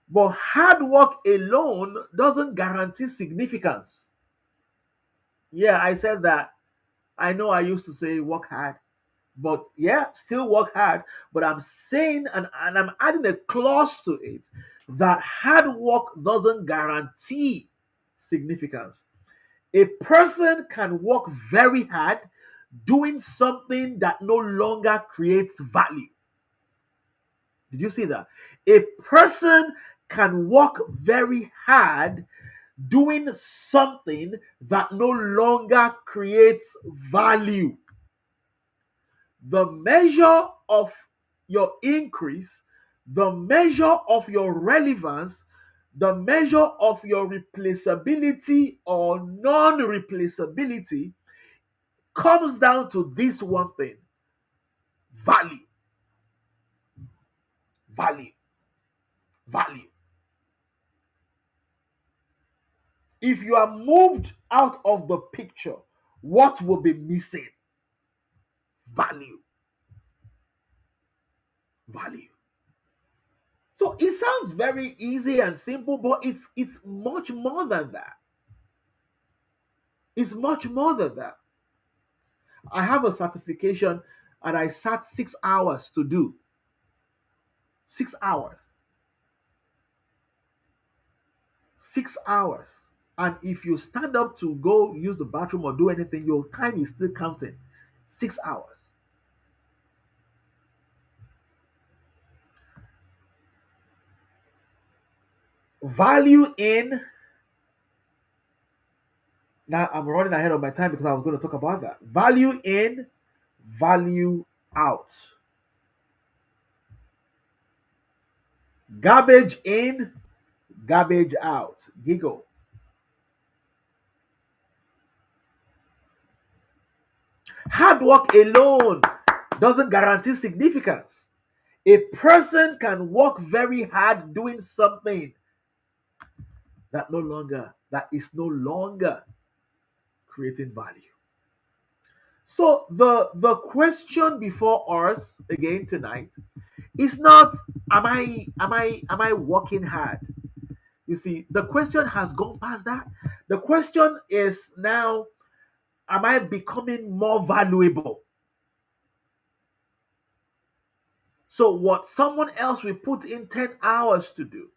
but hard work alone doesn't guarantee significance. Yeah, I said that. I know I used to say work hard, but yeah, still work hard. But I'm saying, and I'm adding a clause to it, that hard work doesn't guarantee significance. A person can work very hard doing something that no longer creates value. Did you see that? A person can work very hard doing something that no longer creates value. The measure of your increase, the measure of your relevance, the measure of your replaceability or non replaceability comes down to this one thing: value. Value. Value. If you are moved out of the picture, what will be missing? Value. Value. So it sounds very easy and simple, but it's much more than that. It's much more than that. I have a certification and I sat 6 hours to do. 6 hours. 6 hours. And if you stand up to go use the bathroom or do anything, your time is still counting. 6 hours. Value in. Now I'm running ahead of my time because I was going to talk about that. Value in, value out. Garbage in, garbage out. Giggle. Hard work alone doesn't guarantee significance. A person can work very hard doing something that is no longer creating value. So the question before us again tonight is not am I working hard? You see, the question has gone past that. The question is now, am I becoming more valuable? So what someone else will put in 10 hours to do,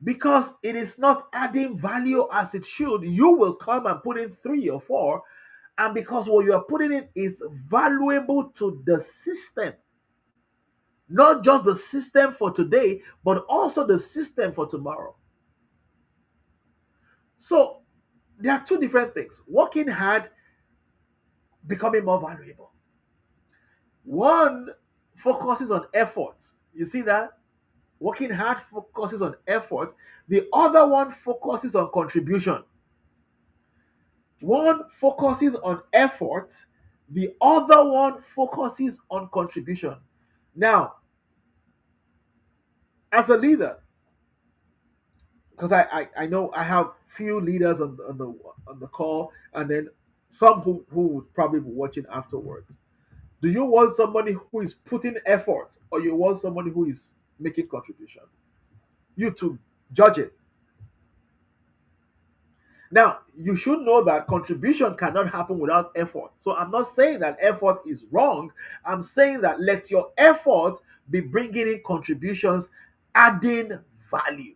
because it is not adding value as it should, you will come and put in 3 or 4, and because what you are putting in is valuable to the system. Not just the system for today, but also the system for tomorrow. So there are two different things: working hard, becoming more valuable. One focuses on effort. You see that? Working hard focuses on effort. The other one focuses on contribution. One focuses on effort, the other one focuses on contribution. Now, as a leader, because I know I have few leaders on the call, and then some who would probably be watching afterwards. Do you want somebody who is putting effort, or you want somebody who is making contribution? You to judge it. Now, you should know that contribution cannot happen without effort. So I'm not saying that effort is wrong. I'm saying that let your effort be bringing in contributions, adding value.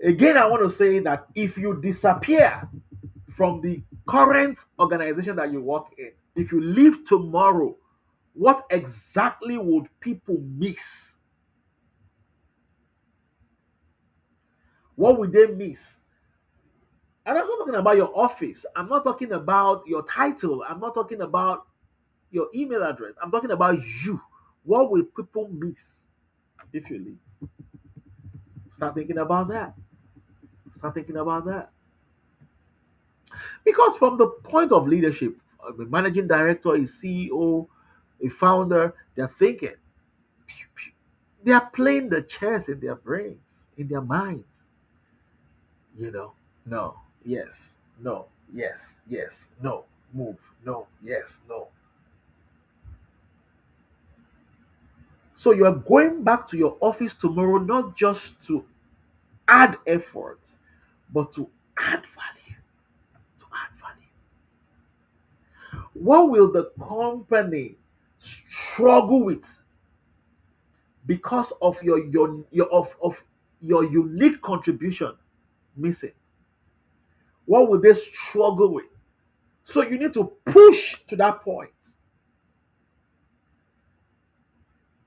Again, I want to say that if you disappear from the current organization that you work in, if you leave tomorrow, what exactly would people miss? What would they miss? And I'm not talking about your office. I'm not talking about your title. I'm not talking about your email address. I'm talking about you. What will people miss if you leave? Start thinking about that. Start thinking about that. Because from the point of leadership, the managing director, a CEO, a founder, they're thinking, they are playing the chess in their brains, in their minds. No, yes, no, yes, yes, no, move, no, yes, no. So you are going back to your office tomorrow not just to add effort, but to add value. To add value. What will the company struggle with because of of your unique contribution missing? What will they struggle with? So you need to push to that point.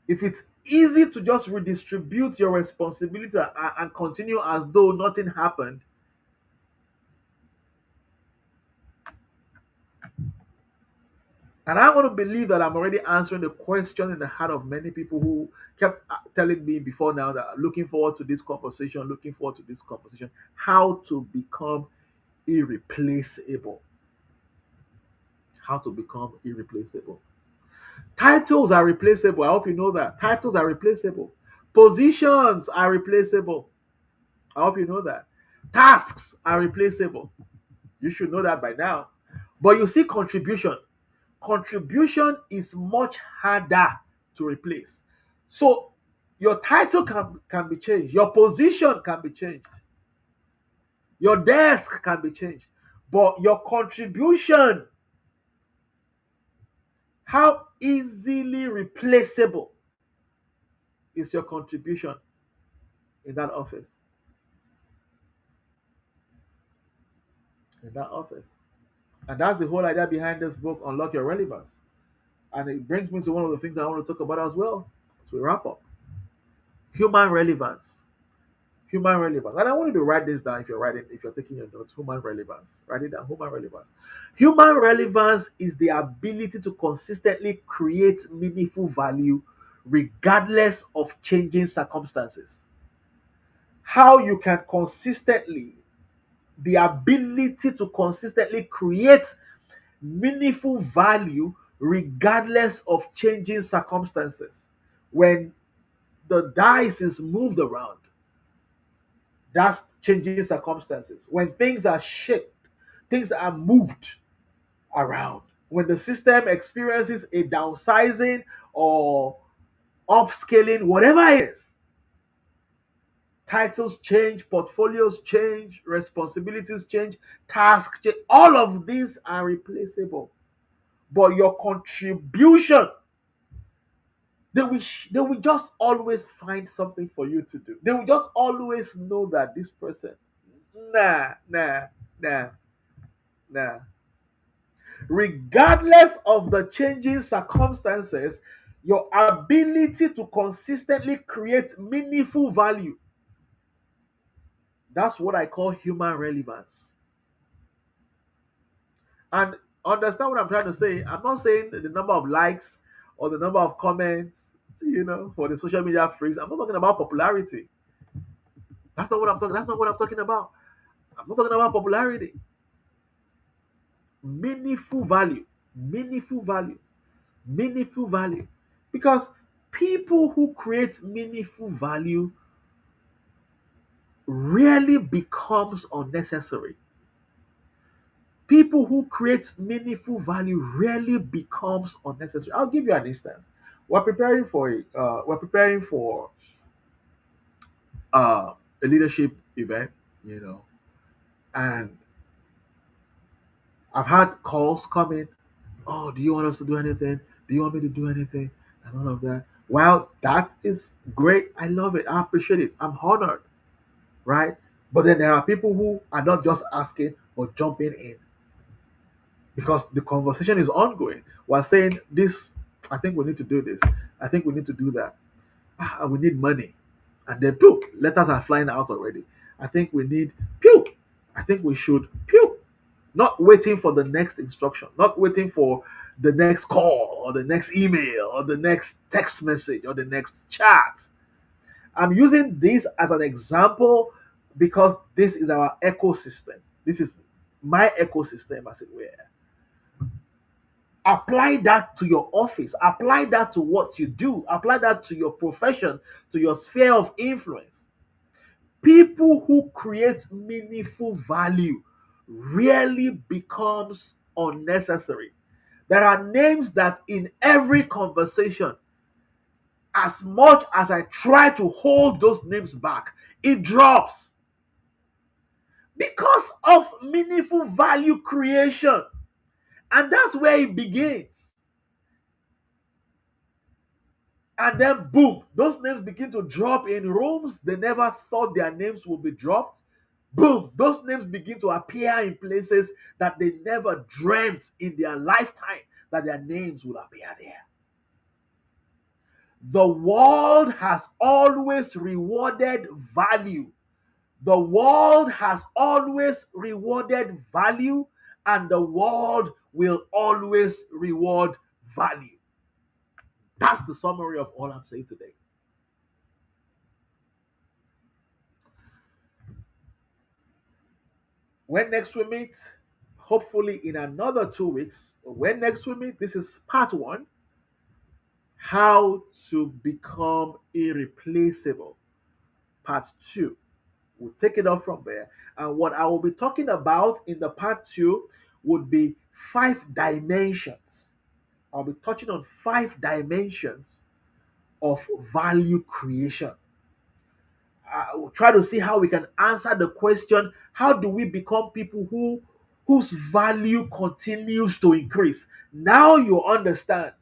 If it's easy to just redistribute your responsibility and continue as though nothing happened, and I want to believe that I'm already answering the question in the heart of many people who kept telling me before now that looking forward to this conversation, how to become irreplaceable. How to become irreplaceable. Titles are replaceable. I hope you know that. Titles are replaceable. Positions are replaceable. I hope you know that. Tasks are replaceable. You should know that by now. But you see, contribution is much harder to replace. So your title can be changed, your position can be changed, your desk can be changed, but your contribution, how easily replaceable is your contribution in that office? In that office. And that's the whole idea behind this book, Unlock Your Relevance. And it brings me to one of the things I want to talk about as well to wrap up. Human relevance. Human relevance. And I want you to write this down if you're taking your notes. Human relevance. Write it down. Human relevance. Human relevance is the ability to consistently create meaningful value regardless of changing circumstances. How you can consistently, the ability to consistently create meaningful value regardless of changing circumstances. When the dice is moved around, that's changing circumstances. When things are shaped, things are moved around. When the system experiences a downsizing or upscaling, whatever it is, titles change, portfolios change, responsibilities change, tasks change. All of these are replaceable. But your contribution, they will just always find something for you to do. They will just always know that this person, nah, nah, nah, nah. Regardless of the changing circumstances, your ability to consistently create meaningful value, that's what I call human relevance. And understand what I'm trying to say. I'm not saying the number of likes or the number of comments, for the social media freaks. I'm not talking about popularity. That's not what I'm talking. That's not what I'm talking about. I'm not talking about popularity. Meaningful value, meaningful value, meaningful value. Because people who create meaningful value rarely becomes unnecessary. People who create meaningful value rarely becomes unnecessary. I'll give you an instance. We're preparing for a leadership event, you know, and I've had calls come in. Oh, do you want us to do anything? Do you want me to do anything? And all of that. Well, that is great. I love it. I appreciate it. I'm honored, right? But then there are people who are not just asking but jumping in because the conversation is ongoing. We're saying this, I think we need to do this. I think we need to do that. We need money. And then pew, letters are flying out already. I think we need pew. I think we should pew. Not waiting for the next instruction, not waiting for the next call or the next email or the next text message or the next chat. I'm using this as an example because this is our ecosystem. This is my ecosystem, as it were. Apply that to your office, apply that to what you do, apply that to your profession, to your sphere of influence. People who create meaningful value rarely becomes unnecessary. There are names that in every conversation, as much as I try to hold those names back, it drops because of meaningful value creation. And that's where it begins. And then, boom, those names begin to drop in rooms they never thought their names would be dropped. Boom, those names begin to appear in places that they never dreamt in their lifetime that their names would appear there. The world has always rewarded value. The world has always rewarded value, and the world will always reward value. That's the summary of all I'm saying today. When next we meet, hopefully in another 2 weeks, when next we meet, this is part one, how to become irreplaceable. Part two. We'll take it up from there. And what I will be talking about in the part two would be 5 dimensions. I'll be touching on 5 dimensions of value creation. We'll try to see how we can answer the question, how do we become people whose value continues to increase? Now you understand.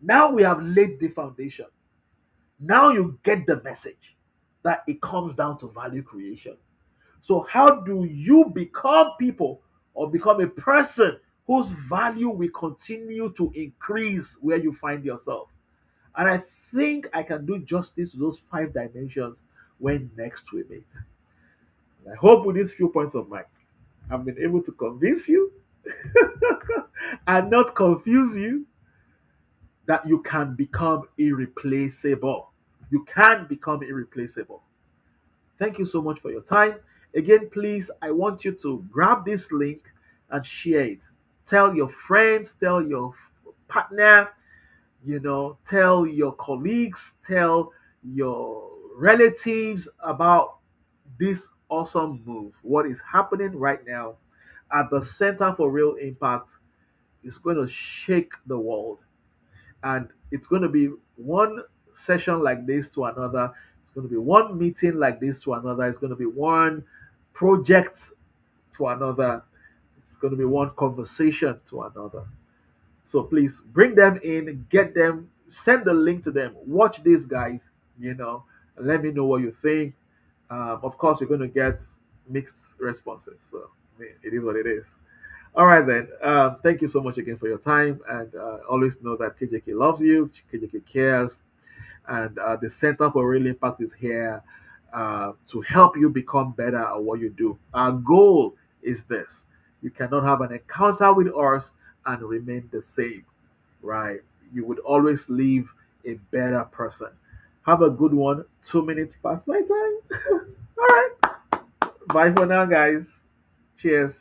Now we have laid the foundation. Now you get the message that it comes down to value creation. So how do you become people or become a person whose value will continue to increase where you find yourself? And I think I can do justice to those 5 dimensions when next we meet. And I hope with these few points of mine, I've been able to convince you and not confuse you that you can become irreplaceable. You can become irreplaceable. Thank you so much for your time. Again, please, I want you to grab this link and share it. Tell your friends, tell your partner, tell your colleagues, tell your relatives about this awesome move. What is happening right now at the Center for Real Impact is going to shake the world. And it's going to be one session like this to another. It's going to be one meeting like this to another. It's going to be one project to another. It's going to be one conversation to another. So please bring them in, get them, send the link to them. Watch these guys, and let me know what you think. Of course, you're going to get mixed responses. So it is what it is. All right, then. Thank you so much again for your time. And always know that KJK loves you, KJK cares. And the Center for Real Impact is here to help you become better at what you do. Our goal is this: you cannot have an encounter with us and remain the same, right? you would always leave a better person. Have a good one. 2 minutes past my time. All right. Bye for now, guys. Cheers.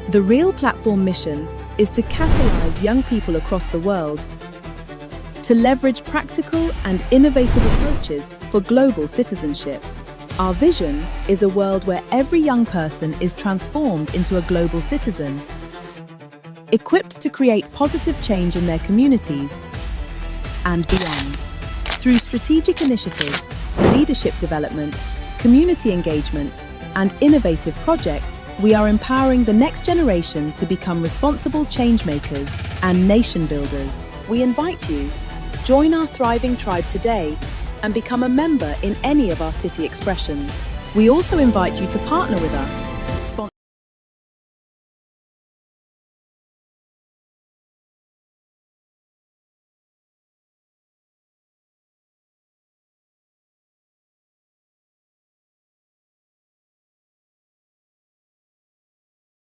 The Real Platform mission is to catalyze young people across the world to leverage practical and innovative approaches for global citizenship. Our vision is a world where every young person is transformed into a global citizen, equipped to create positive change in their communities and beyond. Through strategic initiatives, leadership development, community engagement, and innovative projects, we are empowering the next generation to become responsible changemakers and nation builders. We invite you, join our thriving tribe today and become a member in any of our city expressions. We also invite you to partner with us